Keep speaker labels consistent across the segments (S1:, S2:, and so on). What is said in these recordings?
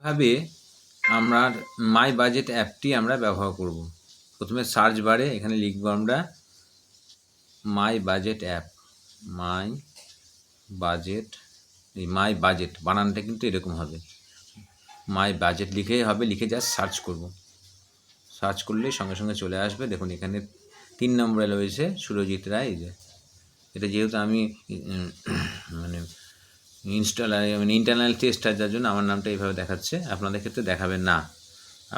S1: ভাবে আমরা মাই বাজেট অ্যাপটি আমরা ব্যবহার করব। প্রথমে সার্চ বারে এখানে লিখব আমরা মাই বাজেট অ্যাপ। মাই বাজেট, এই মাই বাজেট বানানটা কিন্তু এরকম হবে, মাই বাজেট লিখেই হবে, লিখে জাস্ট সার্চ করব। সার্চ করলেই সঙ্গে সঙ্গে চলে আসবে। দেখুন এখানে 3 নম্বরে রয়েছে সুরজিৎ রায়। এই যে এটা যেহেতু আমি মানে ইন্টারনাল টেস্টার, যার জন্য আমার নামটা এইভাবে দেখাচ্ছে। আপনাদের ক্ষেত্রে দেখাবে না,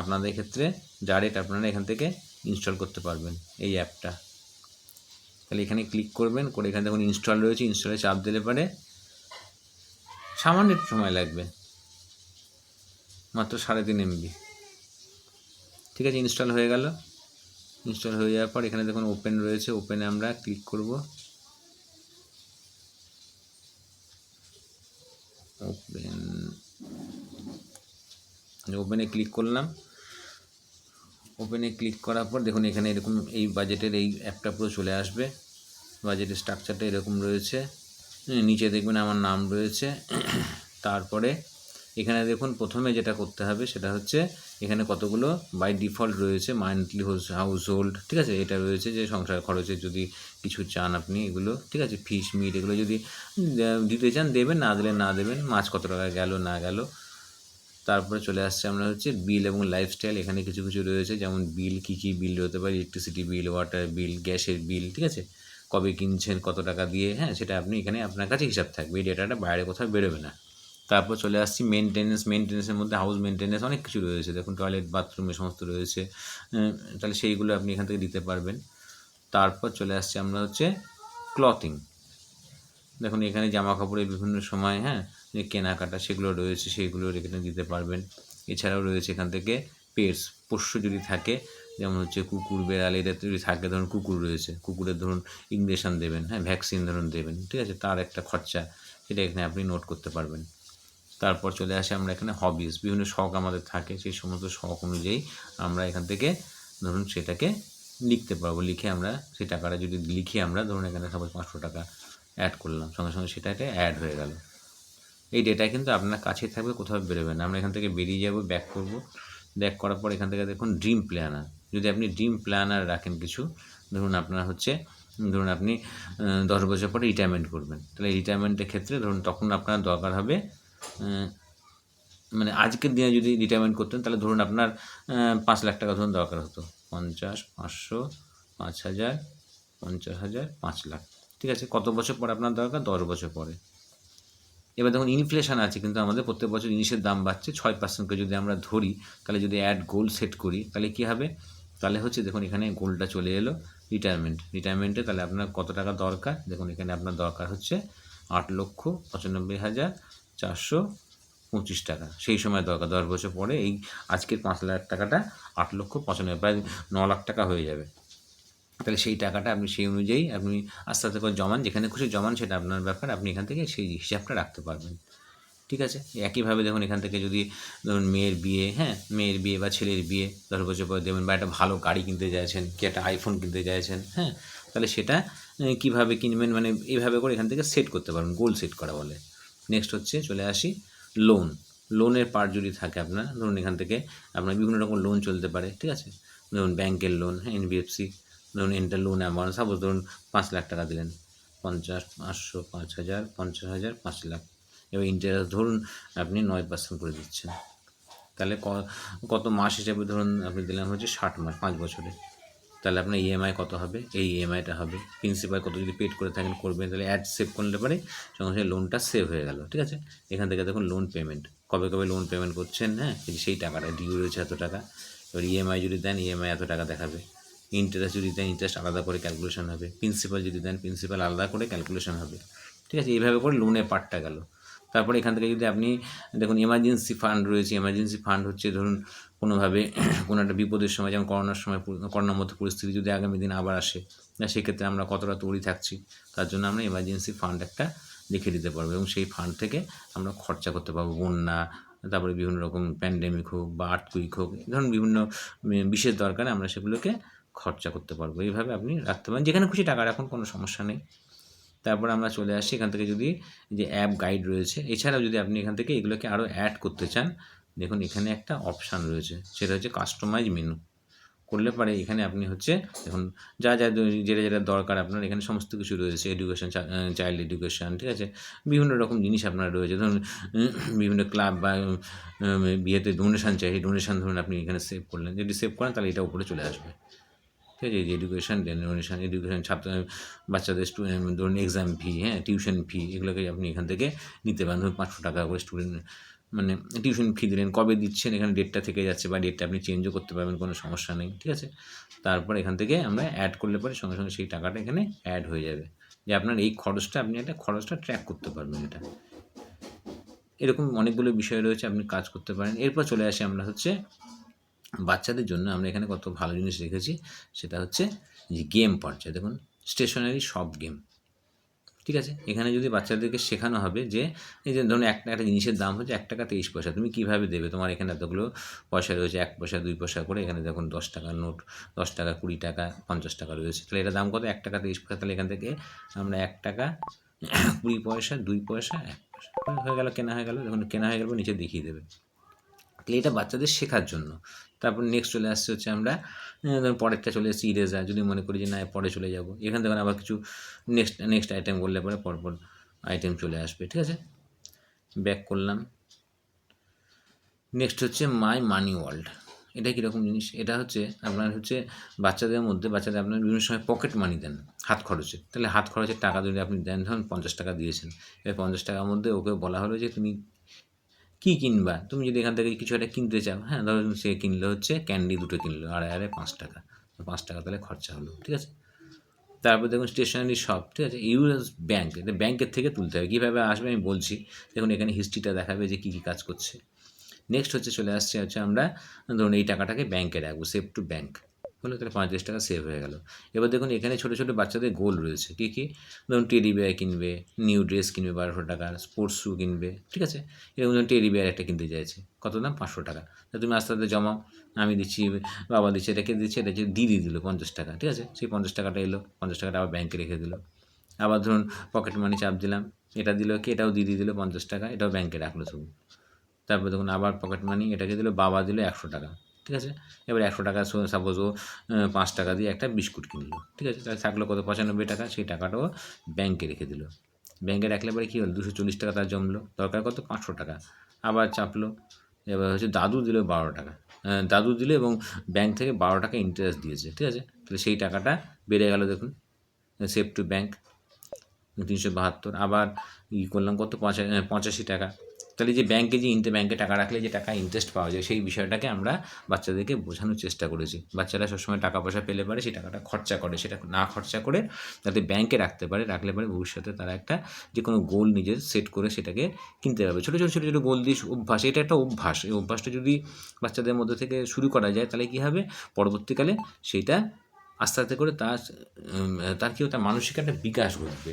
S1: আপনাদের ক্ষেত্রে ডাইরেক্ট আপনারা এখান থেকে ইনস্টল করতে পারবেন এই অ্যাপটা। তাহলে এখানে ক্লিক করবেন, করে এখানে দেখুন ইনস্টল রয়েছে, ইনস্টলে চাপ দিলে পরে সামান্য একটু সময় লাগবে, মাত্র 3.5 MB। ঠিক আছে, ইনস্টল হয়ে গেল। ইনস্টল হয়ে যাওয়ার পর এখানে দেখুন ওপেন রয়েছে, ওপেনে আমরা ক্লিক করব। ওপেনে ক্লিক করলাম। ওপেনে ক্লিক করার পর দেখুন এখানে এরকম এই বাজেটের এই অ্যাপটা পুরো চলে আসবে। বাজেটের স্ট্রাকচারটা এরকম রয়েছে, নিচে দেখবেন আমার নাম রয়েছে। তারপরে এখানে দেখুন প্রথমে যেটা করতে হবে সেটা হচ্ছে এখানে কতগুলো বাই ডিফল্ট রয়েছে, মান্থলি হাউস হোল্ড, ঠিক আছে, এটা রয়েছে যে সংসার খরচে যদি কিছু চান আপনি এগুলো, ঠিক আছে, ফিশ মিট এগুলো যদি দিতে চান দেবেন, না দিলে না দেবেন, মাছ কত টাকা গেল না গেল। তারপরে চলে আসছে আমরা হচ্ছে বিল এবং লাইফস্টাইল। এখানে কিছু কিছু রয়েছে, যেমন বিল কী কী বিল হতে পারে, ইলেকট্রিসিটি বিল, ওয়াটার বিল, গ্যাসের বিল, ঠিক আছে, কবে কিনছেন, কত টাকা দিয়ে, হ্যাঁ, সেটা আপনি এখানে আপনার কাছে হিসাব থাকবে, এই ডেটাটা বাইরে কোথাও বেরোবে না। তারপর চলে আসছি মেনটেন্যান্সের মধ্যে হাউস মেনটেন্যান্স অনেক কিছু রয়েছে, দেখুন টয়লেট বাথরুমে সমস্ত রয়েছে, তাহলে সেইগুলো আপনি এখান থেকে দিতে পারবেন। তারপর চলে আসছি আমরা হচ্ছে ক্লথিং। দেখুন এখানে জামা কাপড়ের বিভিন্ন সময়, হ্যাঁ, যে কেনাকাটা সেগুলো রয়েছে, সেইগুলো এখানে দিতে পারবেন। এছাড়াও রয়েছে এখান থেকে পেটস, পোষ্য যদি থাকে, যেমন হচ্ছে কুকুর, বেড়াল, এদের যদি থাকে, ধরুন কুকুর রয়েছে, কুকুরের ধরুন ইঞ্জেকশন দেবেন, হ্যাঁ, ভ্যাকসিন ধরুন দেবেন, ঠিক আছে, তার একটা খরচা, সেটা এখানে আপনি নোট করতে পারবেন। তারপর চলে আসে আমরা এখানে হবিস, বিভিন্ন শখ আমাদের থাকে, সেই সমস্ত শখ অনুযায়ী আমরা এখান থেকে ধরুন সেটাকে লিখতে পারবো। লিখে আমরা সেই টাকাটা যদি লিখে আমরা ধরুন এখানে সাপোজ 500 টাকা অ্যাড করলাম, সঙ্গে সঙ্গে সেটাতে অ্যাড হয়ে গেল। এই ডেটা কিন্তু আপনার কাছেই থাকবে, কোথাও বেরোবে না। আমরা এখান থেকে বেরিয়ে যাব, ব্যাক করব। ব্যাক করার পর এখান থেকে দেখুন ড্রিম প্ল্যানার। যদি আপনি ড্রিম প্ল্যানার রাখেন কিছু, ধরুন আপনার হচ্ছে, ধরুন আপনি 10 বছর পরে রিটায়ারমেন্ট করবেন, তাহলে রিটায়ারমেন্টের ক্ষেত্রে ধরুন তখন আপনার দরকার হবে, মানে আজকের দিনে যদি রিটায়ারমেন্ট করতেন তাহলে ধরুন আপনার 5 লাখ টাকা ধরুন দরকার হতো, 50, 500, 5,000, 50,000, 5 লাখ, ঠিক আছে, কত বছর পরে আপনার দরকার? 10 বছর পরে। এবার দেখুন ইনফ্লেশন আছে, কিন্তু আমাদের প্রত্যেক বছর জিনিসের দাম বাড়ছে 6% করে যদি আমরা ধরি, তাহলে যদি অ্যাড গোল সেট করি তাহলে কী হবে? তাহলে হচ্ছে দেখুন এখানে গোলটা চলে এলো রিটায়ারমেন্টে তাহলে আপনার কত টাকা দরকার? দেখুন এখানে আপনার দরকার হচ্ছে 8,95,425 টাকা। সেই সময় দরকার 10 বছর পরে এই আজকের 5 লাখ টাকাটা 8,95,000, প্রায় 9 লাখ টাকা হয়ে যাবে। তাহলে সেই টাকাটা আপনি সেই অনুযায়ী আপনি আস্তে আস্তে করে জমান, যেখানে খুশি জমান, সেটা আপনার ব্যাপার, আপনি এখান থেকে সেই হিসাবটা রাখতে পারবেন। ঠিক আছে, একইভাবে দেখুন এখান থেকে যদি ধরুন মেয়ের বিয়ে, হ্যাঁ, মেয়ের বিয়ে বা ছেলের বিয়ে 10 বছর পরে দেবেন, বা একটা ভালো গাড়ি কিনতে চাইছেন, কি একটা আইফোন কিনতে চাইছেন, হ্যাঁ, তাহলে সেটা কীভাবে কিনবেন, মানে এইভাবে করে এখান থেকে সেট করতে পারবেন, গোল সেট করা বলে। নেক্সট হচ্ছে চলে আসি লোনের পার্ট যদি থাকে আপনার, ধরুন এখান থেকে আপনার বিভিন্ন রকম লোন চলতে পারে, ঠিক আছে, ধরুন ব্যাংকের লোন, হ্যাঁ, এনবিএফসি, ধরুন এন্টার লোন অ্যামাউন্ট সাপোজ ধরুন 5 লাখ টাকা দিলেন, 50, 500, 5,000, 50,000, 5 লাখ। এবার ইন্টারেস্ট ধরুন আপনি 9% করে দিচ্ছেন, তাহলে কত মাস হিসাবে ধরুন আপনি দিলেন হচ্ছে 60 মাস, 5 বছরে, তাহলে আপনার ইএমআই কত হবে? এই ইএমআইটা হবে। প্রিন্সিপাল কত যদি পেড করে থাকেন করবেন, তাহলে অ্যাড সেভ করলে পরে সঙ্গে সঙ্গে লোনটা সেভ হয়ে গেল, ঠিক আছে। এখান থেকে দেখুন লোন পেমেন্ট, কবে কবে লোন পেমেন্ট করছেন, হ্যাঁ, সেই টাকাটা ডিউ রয়েছে এত টাকা। এবার ইএমআই যদি দেন ইএমআই এত টাকা দেখাবে, ইন্টারেস্ট যদি দেন ইন্টারেস্ট আলাদা করে ক্যালকুলেশন হবে, প্রিন্সিপাল যদি দেন প্রিন্সিপাল আলাদা করে ক্যালকুলেশন হবে, ঠিক আছে। এইভাবে করে লোনের পার্টটা গেল। তারপরে এখান থেকে যদি আপনি দেখুন এমার্জেন্সি ফান্ড রয়েছে, এমার্জেন্সি ফান্ড হচ্ছে ধরুন কোনোভাবে কোনো একটা বিপদের সময়, যেমন করোনার সময়, করোনার মতো পরিস্থিতি যদি আগামী দিন আবার আসে, সেক্ষেত্রে আমরা কতটা তৈরি থাকছি, তার জন্য আমরা এমার্জেন্সি ফান্ড একটা লিখে দিতে পারবো, এবং সেই ফান্ড থেকে আমরা খরচা করতে পারবো। বন্যা, তারপরে বিভিন্ন রকম প্যান্ডেমিক হোক বা আর্থকুইক হোক, ধরুন বিভিন্ন বিশেষ দরকারে আমরা সেগুলোকে খরচা করতে পারবো। এইভাবে আপনি রাখতে পারেন, যেখানে খুশি টাকা রাখুন, কোনো সমস্যা নেই। তারপর আমরা চলে আসি এখান থেকে যদি যে অ্যাপ গাইড রয়েছে, এছাড়াও যদি আপনি এখান থেকে এগুলোকে আরও অ্যাড করতে চান, দেখুন এখানে একটা অপশান রয়েছে, সেটা হচ্ছে কাস্টমাইজ মেনু। করলে পরে এখানে আপনি হচ্ছে দেখুন যা যেটা যেটা দরকার আপনার এখানে সমস্ত কিছু রয়েছে, এডুকেশন, চাইল্ড এডুকেশন, ঠিক আছে, বিভিন্ন রকম জিনিস আপনার রয়েছে। ধরুন বিভিন্ন ক্লাব বা বিয়েতে ডোনেশান চাই, ডোনেশান ধরুন আপনি এখানে সেভ করলেন, যদি সেভ করেন তাহলে এটা উপরে চলে আসবে, ঠিক আছে। এই যে এডুকেশন, ডোনেশান, এডুকেশন, বাচ্চাদের ধরুন এক্সাম ফি, হ্যাঁ, টিউশন ফি, এগুলোকে আপনি এখান থেকে নিতে পারেন। ধরুন 500 টাকা করে স্টুডেন্ট মানে টিউশন ফি দিলেন, কবে দিচ্ছেন এখানে ডেটটা থেকে যাচ্ছে, বা ডেটটা আপনি চেঞ্জও করতে পারবেন, কোনো সমস্যা নেই, ঠিক আছে। তারপর এখান থেকে আমরা অ্যাড করলে পরে সঙ্গে সঙ্গে সেই টাকাটা এখানে অ্যাড হয়ে যাবে, যে আপনার এই খরচটা, আপনি একটা খরচটা ট্র্যাক করতে পারবেন এটা। এরকম অনেকগুলো বিষয় রয়েছে, আপনি কাজ করতে পারেন। এরপর চলে আসি আমরা হচ্ছে বাচ্চাদের জন্য আমরা এখানে কত ভালো জিনিস রেখেছি, সেটা হচ্ছে যে গেম পর্যায়ে দেখুন স্টেশনারি সব গেম, ঠিক আছে। এখানে যদি বাচ্চাদেরকে শেখানো হবে যে এই যে ধরুন একটা একটা জিনিসের দাম হচ্ছে 1 টাকা 30 পয়সা, তুমি কীভাবে দেবে, তোমার এখানে এতগুলো পয়সা রয়েছে, 1 পয়সা 2 পয়সা করে, এখানে দেখুন 10 টাকার নোট, 10 টাকা 20 টাকা 50 টাকা রয়েছে, তাহলে এটা দাম কত, 1 টাকা 30 পয়সা। তাহলে এখান থেকে আমরা 1 টাকা 20 পয়সা, 2 পয়সা, 1 পয়সা হয়ে গেল, কেনা হয়ে গেল। দেখুন কেনা হয়ে গেল, নিচে দেখিয়ে দেবে। তাহলে এটা বাচ্চাদের শেখার জন্য। তারপর নেক্সট চলে আসছে হচ্ছে আমরা ধরুন পরেরটা চলে এসেছি ইরেজার, যদি মনে করি যে না পরে চলে যাব, এখান থেকে আবার কিছু নেক্সট আইটেম করলে পরে পরপর আইটেম চলে আসবে, ঠিক আছে। ব্যাক করলাম। নেক্সট হচ্ছে মাই মানি ওয়ার্ল্ড। এটা কীরকম জিনিস, এটা হচ্ছে আপনার হচ্ছে বাচ্চাদের মধ্যে, বাচ্চাদের আপনার বিভিন্ন সময় পকেট মানি দেন হাত খরচে, তাহলে হাত খরচের টাকা যদি আপনি দেন, ধরুন 50 টাকা দিয়েছেন, এবার 50 টাকার মধ্যে ওকে বলা হলো যে তুমি কী কিনবা, তুমি যদি এখান থেকে কিছু একটা কিনতে চাও, হ্যাঁ, ধরুন সে কিনলো হচ্ছে ক্যান্ডি 2টো কিনলো, আড়াই 5 টাকা, 5 টাকা তাহলে খরচা হলো, ঠিক আছে। তারপর দেখুন স্টেশনারি শপ, ঠিক আছে। ইউএস ব্যাঙ্ক, এটা ব্যাঙ্কের থেকে তুলতে হবে, কীভাবে আসবে আমি বলছি। দেখুন এখানে হিস্ট্রিটা দেখাবে যে কী কী কাজ করছে। নেক্সট হচ্ছে চলে আসছে হচ্ছে আমরা ধরুন এই টাকাটাকে ব্যাঙ্কে রাখবো, সেভ টু ব্যাঙ্ক হলো, তাহলে 35 টাকা সেভ হয়ে গেল। এবার দেখুন এখানে ছোটো ছোটো বাচ্চাদের গোল রয়েছে, কী কী, ধরুন টেডি বিয়ার কিনবে, নিউ ড্রেস কিনবে 1200 টাকার, স্পোর্টস শু কিনবে, ঠিক আছে। এরকম ধরুন টেডি বিয়ার একটা কিনতে চাইছে, কত দাম, 500 টাকা। তা তুমি আস্তে আস্তে জমাও, আমি দিচ্ছি, বাবা দিচ্ছে, এটাকে দিচ্ছে, এটা হচ্ছে দিদি দিল 50 টাকা, ঠিক আছে। সেই 50 টাকাটা এলো, 50 টাকাটা আবার ব্যাঙ্কে রেখে দিল। আবার ধরুন পকেট মানি চাপ দিলাম, এটা দিল কি, এটাও দিদি দিল 50 টাকা, এটাও ব্যাঙ্কে রাখলো শুধু। তারপর দেখুন আবার পকেট মানি, এটাকে দিল, বাবা দিল 100 টাকা, ঠিক আছে। এবার 100 টাকা সাপোজ ও 5 টাকা দিয়ে একটা বিস্কুট কিনলো, ঠিক আছে, তাহলে থাকলো কত, 95 টাকা। সেই টাকাটাও ব্যাঙ্কে রেখে দিল। ব্যাঙ্কে রাখলে পরে কী হলো, 240 টাকা তার জমলো, দরকার কত, 500 টাকা। আবার চাপলো, এবার হচ্ছে দাদু দিল 12 টাকা, দাদু দিল এবং ব্যাঙ্ক থেকে 12 টাকা ইন্টারেস্ট দিয়েছে, ঠিক আছে। তাহলে সেই টাকাটা বেড়ে গেল, দেখুন সেভ টু ব্যাঙ্ক 372। আবার করলাম কত, 85 টাকা। তাহলে যে ব্যাঙ্কে ব্যাঙ্কে টাকা রাখলে যে টাকা ইন্টারেস্ট পাওয়া যায়, সেই বিষয়টাকে আমরা বাচ্চাদেরকে বোঝানোর চেষ্টা করেছি। বাচ্চারা সবসময় টাকা পয়সা পেলে পারে সেই টাকাটা খরচা করে, সেটা না খরচা করে যাতে ব্যাঙ্কে রাখতে পারে, রাখলে পরে ভবিষ্যতে তারা একটা যে কোনো গোল নিজের সেট করে সেটাকে কিনতে পারবে। ছোটো ছোটো ছোটো ছোটো গোল দিয়ে অভ্যাস, এটা একটা অভ্যাস। এই অভ্যাসটা যদি বাচ্চাদের মধ্যে থেকে শুরু করা যায়, তাহলে কী হবে, পরবর্তীকালে সেইটা আস্তে আস্তে করে তার কী, তার মানসিক একটা বিকাশ ঘটবে,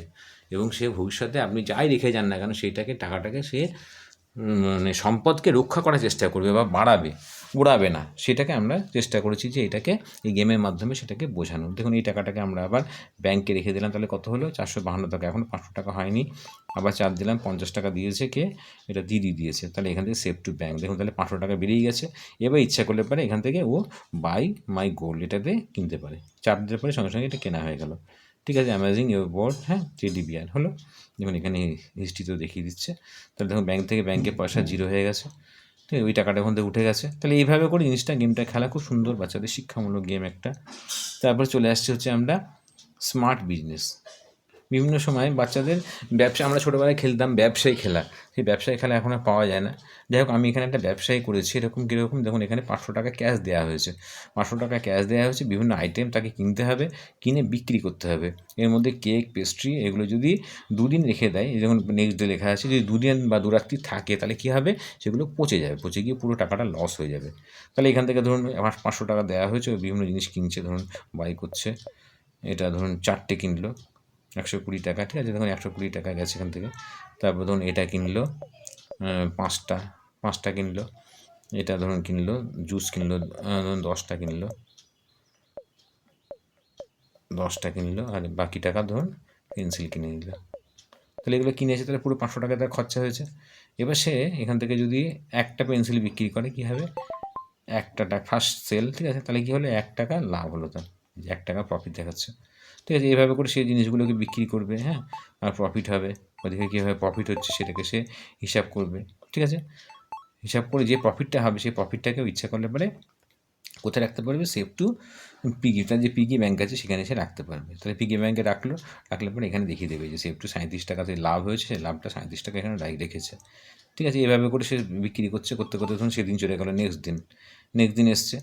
S1: এবং সে ভবিষ্যতে আপনি যাই রেখে যান না কেন, সেইটাকে টাকাটাকে সে মানে সম্পদকে রক্ষা করার চেষ্টা করবে বা বাড়াবে, উড়াবে না। সেটাকে আমরা চেষ্টা করেছি যে এটাকে এই গেমের মাধ্যমে সেটাকে বোঝানো। দেখুন এই টাকাটাকে আমরা আবার ব্যাঙ্কে রেখে দিলাম, তাহলে কত হলো, 452 টাকা। এখন 500 টাকা হয়নি, আবার চাপ দিলাম, 50 টাকা দিয়েছে কে, এটা দিদি দিয়েছে, তাহলে এখান থেকে সেভ টু ব্যাঙ্ক, দেখুন তাহলে 500 টাকা বেরিয়ে গেছে। এবার ইচ্ছা করলে পারে এখান থেকে ও বাই মাই গোল্ড এটাতে কিনতে পারে, চাপ দিতে পারে, সঙ্গে সঙ্গে এটা কেনা হয়ে গেল, ঠিক আছে। অ্যামাজিং ইউর বোর্ড, হ্যাঁ, টেডি বিয়ার হলো। দেখুন এখানে হিস্ট্রিতেও দেখিয়ে দিচ্ছে। তাহলে দেখুন ব্যাঙ্ক থেকে ব্যাঙ্কে পয়সা জিরো হয়ে গেছে, ঠিক আছে, ওই টাকাটা ওখান থেকে উঠে গেছে। তাহলে এইভাবে করে জিনিসটা, গেমটা খেলা খুব সুন্দর, বাচ্চাদের শিক্ষামূলক গেম একটা। তারপর চলে আসছে হচ্ছে আমরা স্মার্ট বিজনেস। বিভিন্ন সময় বাচ্চাদের ব্যবসা, আমরা ছোটোবেলায় খেলতাম ব্যবসায়ী খেলা, সেই ব্যবসায়ী খেলা এখন আর পাওয়া যায় না। যাই হোক, আমি এখানে একটা ব্যবসায়ী করেছি, এরকম কীরকম, দেখুন এখানে 500 টাকা ক্যাশ দেওয়া হয়েছে, 500 টাকা ক্যাশ দেওয়া হয়েছে, বিভিন্ন আইটেম তাকে কিনতে হবে, কিনে বিক্রি করতে হবে। এর মধ্যে কেক, পেস্ট্রি, এগুলো যদি 2 দিন রেখে দেয়, যেমন নেক্সট ডে লেখা আছে, যদি 2 দিন বা 2 রাত্রি থাকে, তাহলে কী হবে, সেগুলো পচে যাবে, পচে গিয়ে পুরো টাকাটা লস হয়ে যাবে। তাহলে এখান থেকে ধরুন আমার 500 টাকা দেওয়া হয়েছে, বিভিন্ন জিনিস কিনছে, ধরুন বাই করছে, এটা ধরুন 4টে কিনলো 120 টাকা, ঠিক আছে, দেখুন 120 টাকা গেছে এখান থেকে। তারপর ধরুন এটা কিনলো 5টা কিনলো, এটা ধরুন কিনলো জুস কিনলো, ধরুন 10টা কিনলো, 10টা কিনলো, আর বাকি টাকা ধরুন পেন্সিল কিনে নিল। তাহলে এগুলো কিনেছে, তাহলে পুরো 500 টাকা তার খরচা হয়েছে। এবার সে এখান থেকে যদি একটা পেন্সিল বিক্রি করে কী হবে, একটা টাকা ফার্স্ট সেল, ঠিক আছে, তাহলে কী হলো, 1 টাকা লাভ হলো তার, 1 টাকা প্রফিট দেখাচ্ছে, ঠিক আছে। এইভাবে করে সেই জিনিসগুলোকে বিক্রি করবে, হ্যাঁ, আর প্রফিট হবে, ওদিকে কীভাবে প্রফিট হচ্ছে সেটাকে সে হিসাব করবে, ঠিক আছে। হিসাব করে যে প্রফিটটা হবে সেই প্রফিটটাকেও ইচ্ছা করলে পরে কোথায় রাখতে পারবে, সেভ টু পিগি, তার যে পিগি ব্যাঙ্ক আছে সেখানে সে রাখতে পারবে। তাহলে পিগি ব্যাঙ্কে রাখলে পরে এখানে দেখিয়ে দেবে যে সেভ টু 37 টাকাতে লাভ হয়েছে, সেই লাভটা 37 টাকা এখানে রেখেছে, ঠিক আছে। এভাবে করে সে বিক্রি করতে করতে ধরুন সেদিন চলে গেলো, নেক্সট দিন এসছে,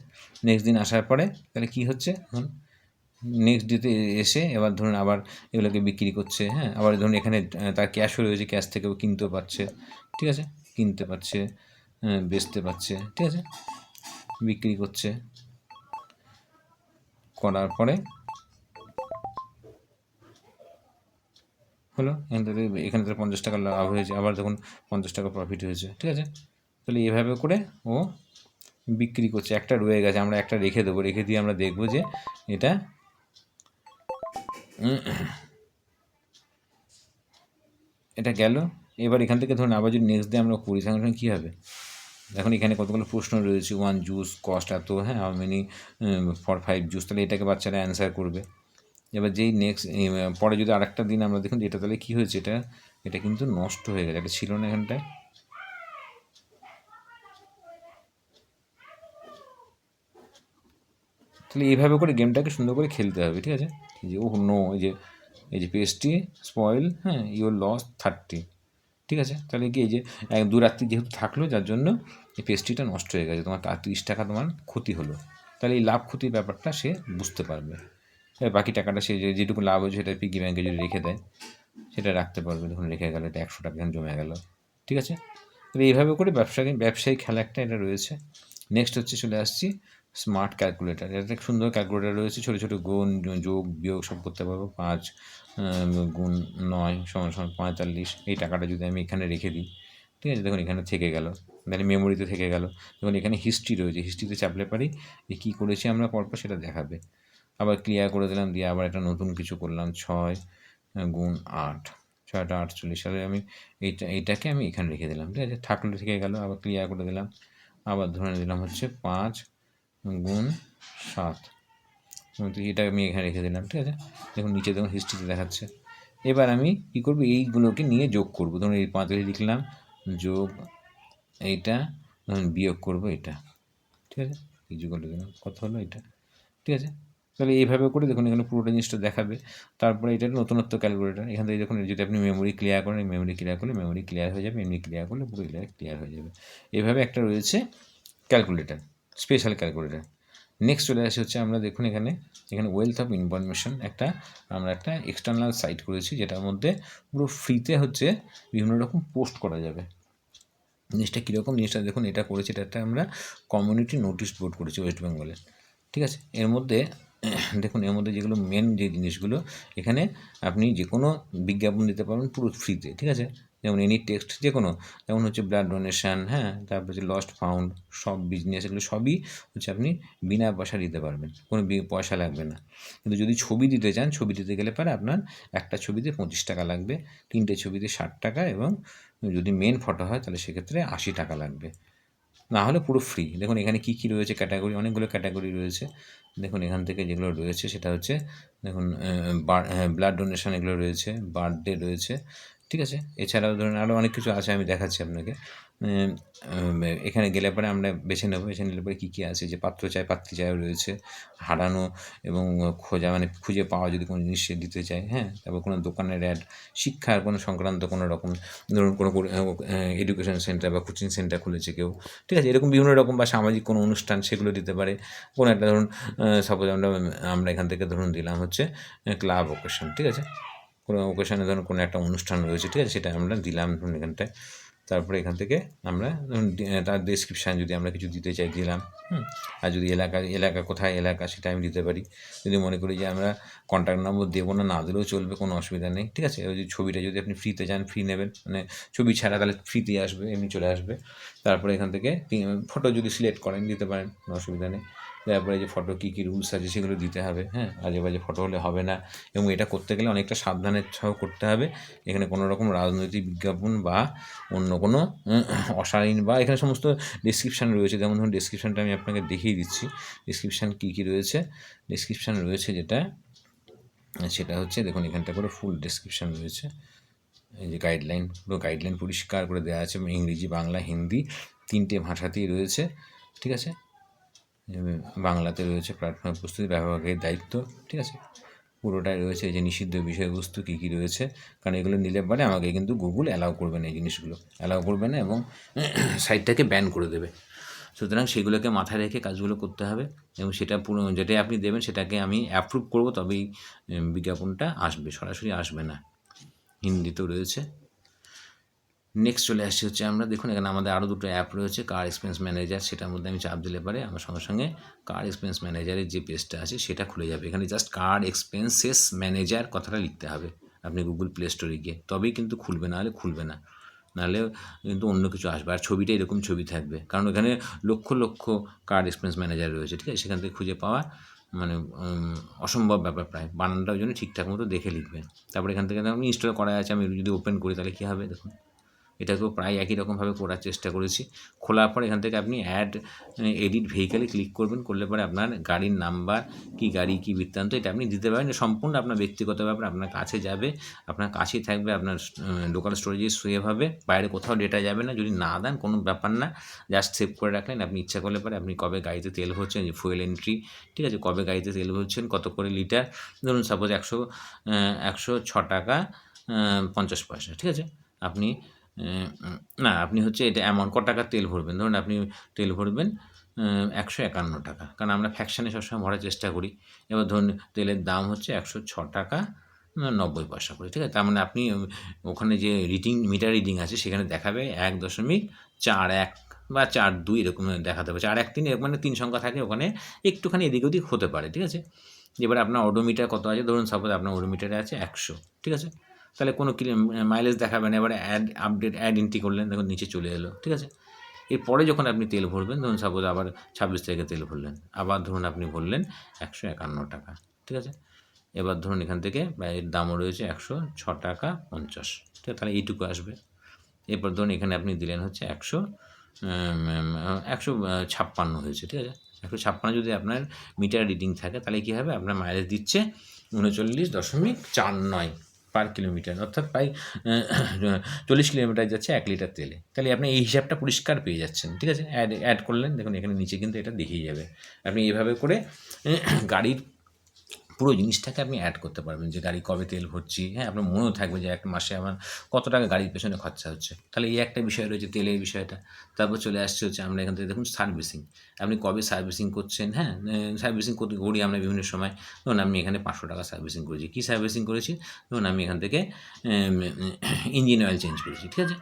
S1: নেক্সট দিন আসার পরে তাহলে কী হচ্ছে, নেক্সট ডেতে এসে এবার ধরুন আবার এগুলোকে বিক্রি করছে, হ্যাঁ, আবার ধরুন এখানে তার ক্যাশও রয়েছে, ক্যাশ থেকেও কিনতেও পারছে, ঠিক আছে, কিনতে পারছে, বেচতে পারছে, ঠিক আছে, বিক্রি করছে, করার পরে হলো এখান থেকে 50 টাকা লাভ হয়েছে, আবার দেখুন 50 টাকা প্রফিট হয়েছে, ঠিক আছে। তাহলে এভাবে করে ও বিক্রি করছে। একটা রয়ে গেছে, আমরা একটা রেখে দেবো, রেখে দিয়ে আমরা দেখবো যে এটা গেল। এবার এখান থেকে ধরুন আবার যদি নেক্সট ডে আমরা করি তাহলে কী হবে, এখন এখানে কতগুলো প্রশ্ন রয়েছে, 1 জুস কস্ট এত, হ্যাঁ, হাউ মেনি ফর 5 জুস, তাহলে এটাকে বাচ্চারা অ্যান্সার করবে। এবার যেই নেক্সট পরে যদি আরেকটা দিন আমরা দেখুন এটা তাহলে কী হয়েছে, এটা কিন্তু নষ্ট হয়ে গেছে, এটা ছিল না এখানটায়, তাহলে এইভাবে করে গেমটাকে সুন্দর করে খেলতে হবে, ঠিক আছে। যে ও নো, এই যে পেজটি স্পয়েল, হ্যাঁ, ইউর লস 30, ঠিক আছে। তাহলে কি এই যে 2 রাত্রি যেহেতু থাকলো যার জন্য এই পেস্ট্রিটা নষ্ট হয়ে গেছে, তোমার 30 টাকা তোমার ক্ষতি হলো, তাহলে এই লাভ ক্ষতির ব্যাপারটা সে বুঝতে পারবে। বাকি টাকাটা সে যেটুকু লাভ হয়েছে সেটা পিগি ব্যাঙ্কে যদি রেখে দেয় সেটা রাখতে পারবে, দেখুন রেখে গেলো, এটা 100 টাকা এখানে জমে গেল, ঠিক আছে। তাহলে এইভাবে করে ব্যবসায়ী খেলা একটা এটা রয়েছে। নেক্সট হচ্ছে চলে আসছি স্মার্ট ক্যালকুলেটার, এটা একটা সুন্দর ক্যালকুলেটার রয়েছে, ছোটো ছোটো গুণ যোগ বিয়োগ সব করতে পারবো। 5 গুণ 9 সমান 45, এই টাকাটা যদি আমি এখানে রেখে দিই, ঠিক আছে, দেখুন এখানে থেকে গেল, তাহলে মেমোরিতে থেকে গেল। দেখুন এখানে হিস্ট্রি রয়েছে, হিস্ট্রিতে চাপলে পারি যে কী করেছি আমরা পরপর সেটা দেখাবে। আবার ক্লিয়ার করে দিলাম, দিয়ে আবার একটা নতুন কিছু করলাম, 6 গুণ 8, 6টা 48, সালে আমি এইটাকে আমি এখানে রেখে দিলাম, ঠিক আছে, থাকলে থেকে গেল। আবার ক্লিয়ার করে দিলাম, আবার ধরে দিলাম হচ্ছে 5 গুণ 7, এটা আমি এখানে রেখে দিলাম, ঠিক আছে। দেখুন নিচে দেখুন হিস্ট্রিতে দেখাচ্ছে। এবার আমি কী করবো, এইগুলোকে নিয়ে যোগ করবো, ধরুন এই 45 লিখলাম, যোগ এইটা, ধরুন বিয়োগ করবো এটা, ঠিক আছে, এই যোগ দিলাম, কত হলো এটা, ঠিক আছে। তাহলে এইভাবে করে দেখুন এখানে পুরোটা জিনিসটা দেখাবে। তারপরে এটা নতুনত্ব ক্যালকুলেটার, এখান থেকে দেখুন যদি আপনি মেমোরি ক্লিয়ার করেন, মেমোরি ক্লিয়ার করলে মেমোরি ক্লিয়ার হয়ে যাবে, এমনি ক্লিয়ার করলে পুরো ক্লিয়ার হয়ে যাবে। এইভাবে একটা রয়েছে ক্যালকুলেটার, স্পেশাল ক্যালকুলেটার। নেক্সট চলে আসে হচ্ছে আমরা দেখুন এখানে ওয়েলথ অফ ইনফরমেশন, আমরা একটা এক্সটার্নাল সাইট করেছি যেটার মধ্যে পুরো ফ্রিতে হচ্ছে বিভিন্ন রকম পোস্ট করা যাবে। জিনিসটা কীরকম, জিনিসটা দেখুন এটা করেছি, এটা একটা আমরা কমিউনিটি নোটিশ বোর্ড করেছি ওয়েস্ট বেঙ্গলের, ঠিক আছে। এর মধ্যে দেখুন এর মধ্যে যেগুলো মেন যে জিনিসগুলো, এখানে আপনি যে কোনো বিজ্ঞাপন দিতে পারবেন পুরো ফ্রিতে, ঠিক আছে। যেমন এনি টেক্সট যে কোনো, যেমন হচ্ছে ব্লাড ডোনেশান, হ্যাঁ, তারপর হচ্ছে লস্ট ফাউন্ড, সব বিজনেস, এগুলো সবই হচ্ছে আপনি বিনা পয়সা দিতে পারবেন, কোনো পয়সা লাগবে না। কিন্তু যদি ছবি দিতে চান, ছবি দিতে গেলে পরে আপনার একটা ছবিতে 25 টাকা লাগবে, 3টে ছবিতে 60 টাকা, এবং যদি মেন ফটো হয় তাহলে সেক্ষেত্রে 80 টাকা লাগবে, না হলে পুরো ফ্রি। দেখুন এখানে কী কী রয়েছে ক্যাটাগরি, অনেকগুলো ক্যাটাগরি রয়েছে। দেখুন এখান থেকে যেগুলো রয়েছে সেটা হচ্ছে দেখুন ব্লাড ডোনেশন এগুলো রয়েছে, বার্থডে রয়েছে, ঠিক আছে। এছাড়াও ধরুন আরও অনেক কিছু আছে, আমি দেখাচ্ছি আপনাকে। এখানে গেলে পরে আমরা বেছে নিলে পরে কী কী আছে, যে পাত্র চাই পাত্রী চাইও রয়েছে, হারানো এবং খোঁজা মানে খুঁজে পাওয়া যদি কোনো জিনিস সে দিতে চায়, হ্যাঁ, তারপর কোনো দোকানের অ্যাড, শিক্ষার কোনো সংক্রান্ত কোনো রকম, ধরুন কোনো এডুকেশন সেন্টার বা কোচিং সেন্টার খুলেছে কেউ, ঠিক আছে, এরকম বিভিন্ন রকম, বা সামাজিক কোনো অনুষ্ঠান সেগুলো দিতে পারে। কোনো একটা ধরুন সাপোজ আমরা এখান থেকে ধরুন দিলাম হচ্ছে ক্লাব অকেশন, ঠিক আছে, কোনো অকেশনে ধরুন কোনো একটা অনুষ্ঠান রয়েছে, ঠিক আছে, সেটা আমরা দিলাম ধরুন এখানটায়। তারপরে এখান থেকে আমরা ধরুন তার ডেসক্রিপশান যদি আমরা কিছু দিতে চাই দিলাম, আর যদি এলাকা কোথায় এলাকা সেটা আমি দিতে পারি। যদি মনে করি যে আমরা কন্ট্যাক্ট নম্বর দেবো না দিলেও চলবে, কোনো অসুবিধা নেই, ঠিক আছে। ওই যে ছবিটা যদি আপনি ফ্রিতে চান ফ্রি নেবেন, মানে ছবি ছাড়া, তাহলে ফ্রিতেই আসবে, এমনি চলে আসবে। তারপরে এখান থেকে ফটো যদি সিলেক্ট করেন দিতে পারেন, কোনো অসুবিধা নেই। তারপরে যে ফটো কী কী রুলস আছে সেগুলো দিতে হবে, হ্যাঁ, আজে বাজে ফটো হলে হবে না, এবং এটা করতে গেলে অনেকটা সাবধানের সহ করতে হবে। এখানে কোনো রকম রাজনৈতিক বিজ্ঞাপন বা অন্য কোনো অশালীন বা এখানে সমস্ত ডেসক্রিপশান রয়েছে, যেমন ধরুন ডেসক্রিপশানটা আমি আপনাকে দেখিয়ে দিচ্ছি। ডেসক্রিপশান কী কী রয়েছে, ডেসক্রিপশান রয়েছে যেটা সেটা হচ্ছে দেখুন এখানটা করে ফুল ডেসক্রিপশান রয়েছে। এই যে গাইডলাইন, পুরো গাইডলাইন পরিষ্কার করে দেওয়া আছে, ইংরেজি, বাংলা, হিন্দি 3টে ভাষাতেই রয়েছে, ঠিক আছে। বাংলাতে রয়েছে প্ল্যাটফর্ম প্রস্তুতি ব্যবহারের দায়িত্ব, ঠিক আছে। পুরোটাই রয়েছে এই যে নিষিদ্ধ বিষয়বস্তু কী কী রয়েছে, কারণ এগুলো নিলে পরে আমাকে কিন্তু গুগল অ্যালাউ করবে না, এই জিনিসগুলো অ্যালাউ করবে না এবং সাইটটাকে ব্যান করে দেবে। সুতরাং সেগুলোকে মাথায় রেখে কাজগুলো করতে হবে, এবং সেটা পুরো যেটাই আপনি দেবেন সেটাকে আমি অ্যাপ্রুভ করবো, তবেই বিজ্ঞাপনটা আসবে, সরাসরি আসবে না। হিন্দিতেও রয়েছে। নেক্সট চলে আসছে হচ্ছে আমরা দেখুন এখানে আমাদের আরও দুটো অ্যাপ রয়েছে, কার এক্সপেন্স ম্যানেজার, সেটার মধ্যে আমি চাপ দিলে পারে আমার সঙ্গে সঙ্গে কার এক্সপেন্স ম্যানেজারের যে পেজটা আছে সেটা খুলে যাবে। এখানে জাস্ট কার এক্সপেন্সেস ম্যানেজার কথাটা লিখতে হবে আপনি গুগল প্লে স্টোরে গিয়ে, তবেই কিন্তু খুলবে, নাহলে খুলবে না, নাহলে কিন্তু অন্য কিছু আসবে। আর ছবিটা এরকম ছবি থাকবে, কারণ এখানে লক্ষ লক্ষ কার এক্সপেন্স ম্যানেজার রয়েছে, ঠিক আছে। সেখান থেকে খুঁজে পাওয়া মানে অসম্ভব ব্যাপার প্রায়, বানানটা ওই জন্য ঠিকঠাক মতো দেখে লিখবেন। তারপরে এখান থেকে আমি ইনস্টল করা আছে, আমি যদি ওপেন করি তাহলে কী হবে দেখুন, এটাকেও প্রায় একই রকমভাবে করার চেষ্টা করেছি। খোলার পর এখান থেকে আপনি অ্যাড এডিট ভেহিকেলে ক্লিক করবেন, করলে পরে আপনার গাড়ির নাম্বার কী, গাড়ি কী বৃত্তান্ত এটা আপনি দিতে পারেন। সম্পূর্ণ আপনার ব্যক্তিগত ব্যাপার, আপনার কাছে যাবে, আপনার কাছেই থাকবে, আপনার লোকাল স্টোরেজে সেভ হবে, বাইরে কোথাও ডেটা যাবে না। যদি না দেন কোনো ব্যাপার না, জাস্ট সেভ করে রাখলেন। আপনি ইচ্ছা করলে পরে আপনি কবে গাড়িতে তেল ভরছেন, যে ফুয়েল এন্ট্রি, ঠিক আছে, কবে গাড়িতে তেল ভরছেন, কত করে লিটার, ধরুন সাপোজ 106 টাকা 50 পয়সা, ঠিক আছে। আপনি না, আপনি হচ্ছে এটা অ্যামাউন্ট কত টাকার তেল ভরবেন, ধরুন আপনি তেল ভরবেন 151 টাকা, কারণ আমরা ফ্র্যাকশানে সবসময় ভরার চেষ্টা করি। এবার ধরুন তেলের দাম হচ্ছে 106 টাকা 90 পয়সা করে, ঠিক আছে। তার মানে আপনি ওখানে যে মিটার রিডিং আছে সেখানে দেখাবে 1.41 বা 42 এরকম দেখাতে হবে, 413 মানে 3 সংখ্যা থাকে ওখানে, একটুখানি এদিক ওদিক হতে পারে, ঠিক আছে। এবার আপনার অডোমিটার কত আছে, ধরুন সাপোজ আপনার অডোমিটারে আছে 100, ঠিক আছে। তাহলে কোনো মাইলেজ দেখাবে না। এবারে অ্যাড এন্ট্রি করলেন, দেখুন নিচে চলে এলো, ঠিক আছে। এরপরে যখন আপনি তেল ভরবেন, ধরুন সাপোজ আবার 26 তারিখে তেল ভরলেন, আবার ধরুন আপনি ভরলেন 151 টাকা, ঠিক আছে। এবার ধরুন এখান থেকে এর দামও রয়েছে 106 টাকা 50, ঠিক আছে, তাহলে এইটুকু আসবে। এরপর ধরুন এখানে আপনি দিলেন হচ্ছে 156 হয়েছে, ঠিক আছে। 156 যদি আপনার মিটার রিডিং থাকে তাহলে কী হবে, আপনার মাইলেজ দিচ্ছে 39.49 পার কিলোমিটার, অর্থাৎ প্রায় 40 কিলোমিটার যাচ্ছে 1 লিটার তেলে। তাহলে আপনি এই হিসাবটা পরিষ্কার পেয়ে যাচ্ছেন, ঠিক আছে। অ্যাড করলেন, দেখুন এখানে নিচে কিন্তু এটা দেখিয়ে যাবে। আপনি এভাবে করে গাড়ির পুরো জিনিসটাকে আপনি অ্যাড করতে পারবেন, যে গাড়ি কবে তেল ভরছি, হ্যাঁ, আপনার মনেও থাকবে যে এক মাসে আমার কত টাকা গাড়ির পেছনে খরচা হচ্ছে। তাহলে এই একটা বিষয় রয়েছে তেলের বিষয়টা। তারপর চলে আসছে হচ্ছে আমরা এখান থেকে দেখুন সার্ভিসিং, আপনি কবে সার্ভিসিং করছেন, হ্যাঁ, সার্ভিসিং করতে করি আমরা বিভিন্ন সময়। ধরুন আমি এখানে 500 টাকা সার্ভিসিং করেছি। কী সার্ভিসিং করেছি, ধরুন আমি এখান থেকে ইঞ্জিন অয়েল চেঞ্জ করেছি, ঠিক আছে।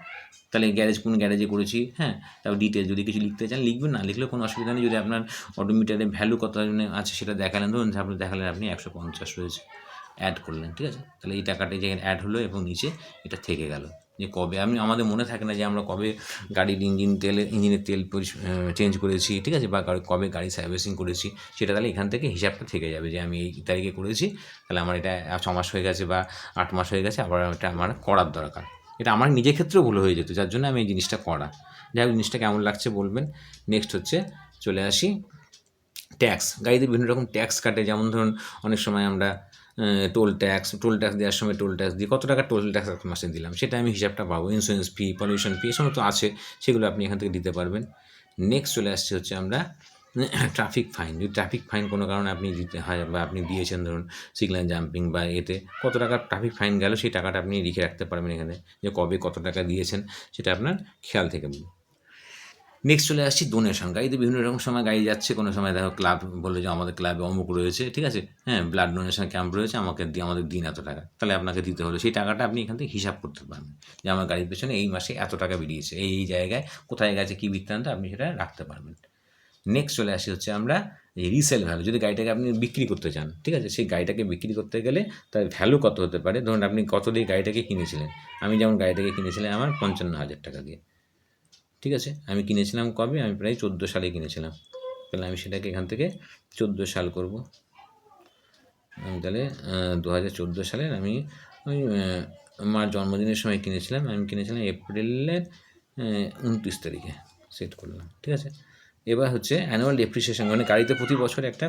S1: তাহলে কোন গ্যারেজে করেছি, হ্যাঁ, তারপর ডিটেলস যদি কিছু লিখতে চান লিখবেন, না লিখলেও কোনো অসুবিধা নেই। যদি আপনার অডোমিটারের ভ্যালু কত আছে সেটা দেখালেন, ধরুন আপনি দেখালেন আপনি 150 রয়েছে, অ্যাড করলেন, ঠিক আছে। তাহলে এই টাকাটা যে অ্যাড হলো এবং নিচে এটা থেকে গেল, যে কবে আমাদের মনে থাকে না যে আমরা কবে গাড়ির ইঞ্জিনের তেল চেঞ্জ করেছি, ঠিক আছে, বা কবে গাড়ি সার্ভিসিং করেছি, সেটা তাহলে এখান থেকে হিসাবটা থেকে যাবে যে আমি এই তারিখে করেছি, তাহলে আমার এটা 6 মাস হয়ে গেছে বা 8 মাস হয়ে গেছে, আবার এটা আমার করার দরকার। এটা আমার নিজের ক্ষেত্রেও ভুল হয়ে যেত, যার জন্য আমি এই জিনিসটা করা। যাই হোক, জিনিসটা কেমন লাগছে বলবেন। নেক্সট হচ্ছে চলে আসি ট্যাক্স। গাড়িতে বিভিন্ন রকম ট্যাক্স কাটে, যেমন ধরুন অনেক সময় আমরা টোল ট্যাক্স দেওয়ার সময় টোল ট্যাক্স দিই, কত টাকা টোল ট্যাক্স এক মাসে দিলাম সেটা আমি হিসাবটা পাবো। ইন্স্যুরেন্স ফি, পলিউশন ফি, এসব তো আছে, সেগুলো আপনি এখান থেকে দিতে পারবেন। নেক্সট চলে আসছে হচ্ছে আমরা ট্রাফিক ফাইন। যদি ট্রাফিক ফাইন কোনো কারণে আপনি দিতে হয় বা আপনি দিয়েছেন, ধরুন সিগন্যাল জাম্পিং বা এতে কত টাকা ট্রাফিক ফাইন গেল, সেই টাকাটা আপনি লিখে রাখতে পারবেন এখানে, যে কবে কত টাকা দিয়েছেন সেটা আপনার খেয়াল থেকে। নেক্সট চলে আসছি ডোনেশন। গাড়িতে বিভিন্ন রকম সময় গাড়ি যাচ্ছে, কোনো সময় দেখো ক্লাব বললো যে আমাদের ক্লাবে অমুক রয়েছে, ঠিক আছে, হ্যাঁ, ব্লাড ডোনেশন ক্যাম্প রয়েছে, আমাদের দিন এত টাকা, তাহলে আপনাকে দিতে হলো। সেই টাকাটা আপনি এখান থেকে হিসাব করতে পারবেন, যে আমার গাড়ির পেছনে এই মাসে এত টাকা বেরিয়েছে, এই জায়গায় কোথায় গেছে, কী বৃত্তান্ত, আপনি সেটা রাখতে পারবেন। নেক্সট চলে আসি হচ্ছে আমরা এই রিসেল ভ্যালু। যদি গাড়িটাকে আপনি বিক্রি করতে চান, ঠিক আছে, সেই গাড়িটাকে বিক্রি করতে গেলে তার ভ্যালু কত হতে পারে। ধরুন আপনি কত দিয়ে গাড়িটাকে কিনেছিলেন, আমি যেমন গাড়িটাকে কিনেছিলাম আমার 55,000 টাকা দিয়ে, ঠিক আছে। আমি কিনেছিলাম কবে, আমি প্রায় 14 সালে কিনেছিলাম, তাহলে আমি সেটাকে এখান থেকে 14 সাল করব। আমি তাহলে 2014 সালের আমি ওই মার জন্মদিনের সময় কিনেছিলাম, আমি কিনেছিলাম এপ্রিলের 29 তারিখে সেট করলাম, ঠিক আছে। এবার হচ্ছে অ্যানুয়াল ডেপ্রিসিয়েশন, মানে গাড়িতে প্রতি বছর একটা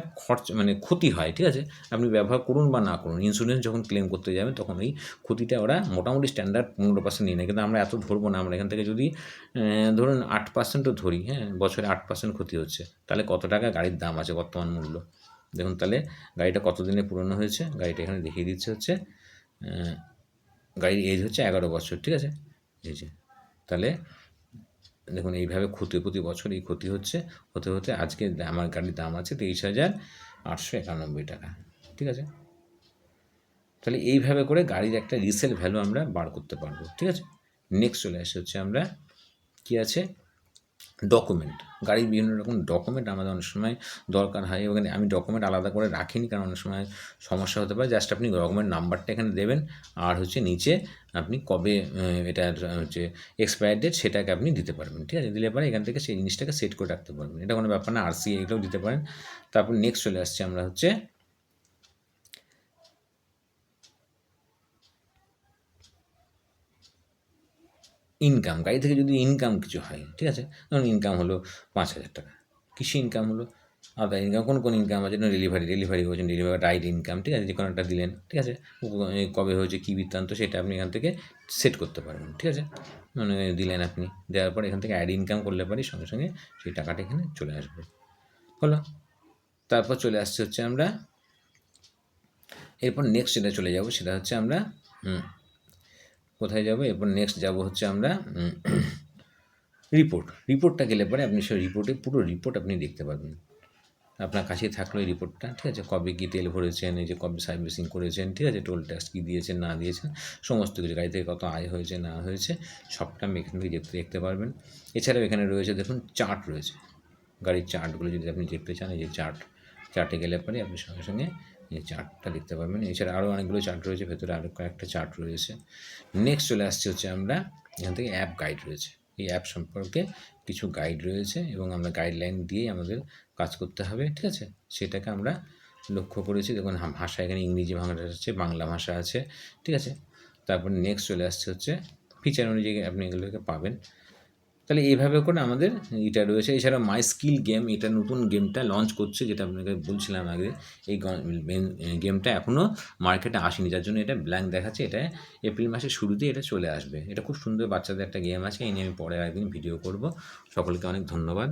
S1: মানে ক্ষতি হয়, ঠিক আছে। আপনি ব্যবহার করুন বা না করুন, ইন্স্যুরেন্স যখন ক্লেম করতে যাবেন তখন ওই ক্ষতিটা ওরা মোটামুটি স্ট্যান্ডার্ড 15% নিয়ে নেয়, কিন্তু আমরা এত ধরবো না। আমরা এখান থেকে যদি ধরুন 8%ও ধরি, হ্যাঁ, বছরে 8% ক্ষতি হচ্ছে, তাহলে কত টাকা গাড়ির দাম আছে বর্তমান মূল্য দেখুন। তাহলে গাড়িটা কত দিনে পুরনো হয়েছে, গাড়িটা এখানে দেখিয়ে দিচ্ছে হচ্ছে গাড়ির এজ হচ্ছে 11 বছর, ঠিক আছে। এই যে তাহলে দেখুন এইভাবে ক্ষতি প্রতি বছর এই ক্ষতি হচ্ছে, হতে হতে আজকে আমার গাড়ির দাম আছে 23,891 টাকা, ঠিক আছে। তাহলে এইভাবে করে গাড়ির একটা রিসেল ভ্যালু আমরা বার করতে পারবো, ঠিক আছে। নেক্সট চলে আসে হচ্ছে আমরা কি আছে, ডকুমেন্ট। গাড়ির বিভিন্ন রকম ডকুমেন্ট আমাদের অনেক সময় দরকার হয়, ওখানে আমি ডকুমেন্ট আলাদা করে রাখিনি, কারণ অনেক সময় সমস্যা হতে পারে। জাস্ট আপনি ডকুমেন্ট নাম্বারটা এখানে দেবেন, আর হচ্ছে নিচে আপনি কবে এটার হচ্ছে এক্সপায়ার ডেট সেটাকে আপনি দিতে পারবেন, ঠিক আছে। দিলে পরে এখান থেকে সেই জিনিসটাকে সেট করে রাখতে পারবেন, এটা কোনো ব্যাপার না। আরসি এগুলোও দিতে পারেন। তারপর নেক্সট চলে আসছে আমরা হচ্ছে ইনকাম। গাড়ি থেকে যদি ইনকাম কিছু হয়, ঠিক আছে, ধরুন ইনকাম হলো 5,000 টাকা, কৃষি ইনকাম হলো, আদার ইনকাম কোন ইনকাম আছে, ডেলিভারি করছেন, ডেলিভারি রাইড ইনকাম, ঠিক আছে, যে কোনো একটা দিলেন, ঠিক আছে। কবে হয়েছে কী বৃত্তান্ত সেটা আপনি এখান থেকে সেট করতে পারবেন, ঠিক আছে। মানে দিলেন, আপনি দেওয়ার পর এখান থেকে অ্যাড ইনকাম করলে পারি সঙ্গে সঙ্গে সেই টাকাটা এখানে চলে আসবে, হলো। তারপর চলে আসছে হচ্ছে আমরা এরপর নেক্সট যেটা চলে যাব সেটা হচ্ছে আমরা কোথায় যাব, এরপর নেক্সট যাব হচ্ছে আমরা রিপোর্টটা গেলে পরে আপনি সেই পুরো রিপোর্ট আপনি দেখতে পারবেন, আপনার কাছেই থাকলো এই রিপোর্টটা, ঠিক আছে। কবে কী তেল ভরেছেন, এই যে কবে সার্ভিসিং করেছেন, ঠিক আছে, টোল ট্যাক্স কী দিয়েছেন না দিয়েছেন, সমস্ত কিছু, গাড়ি থেকে কত আয় হয়েছে না হয়েছে সবটা আপনি এখান থেকে দেখতে পারবেন। এছাড়াও এখানে রয়েছে দেখুন চার্ট রয়েছে, গাড়ির চার্টগুলো যদি আপনি দেখতে চান, এই যে চার্টে গেলে পরে আপনি সঙ্গে সঙ্গে এই চার্টটা দেখতে পারবেন। এছাড়া আরও অনেকগুলো চার্ট রয়েছে, ভেতরে আরও কয়েকটা চার্ট রয়েছে। নেক্সট চলে আসছে হচ্ছে আমরা এখান থেকে অ্যাপ গাইড রয়েছে, এই অ্যাপ সম্পর্কে কিছু গাইড রয়েছে এবং আমরা গাইডলাইন দিয়েই আমাদের কাজ করতে হবে, ঠিক আছে। সেটাকে আমরা লক্ষ্য করেছি, দেখুন ভাষা এখানে ইংরেজি ভাষা আছে, বাংলা ভাষা আছে, ঠিক আছে। তারপর নেক্সট চলে আসছে হচ্ছে ফিচার অনুযায়ী আপনি এগুলোকে পাবেন। তাহলে এইভাবে করে আমাদের এটা রয়েছে। এছাড়া মাই স্কিল গেম, এটা নতুন গেমটা লঞ্চ করছে, যেটা আপনাকে বলছিলাম আগে। এই গেমটা এখনও মার্কেটে আসেনি, যার জন্য এটা ব্ল্যাঙ্ক দেখাচ্ছে। এটা এপ্রিল মাসের শুরুতেই এটা চলে আসবে। এটা খুব সুন্দর বাচ্চাদের একটা গেম আছে, এই নিয়ে আমি পরে একদিন ভিডিও করব। সকলকে অনেক ধন্যবাদ।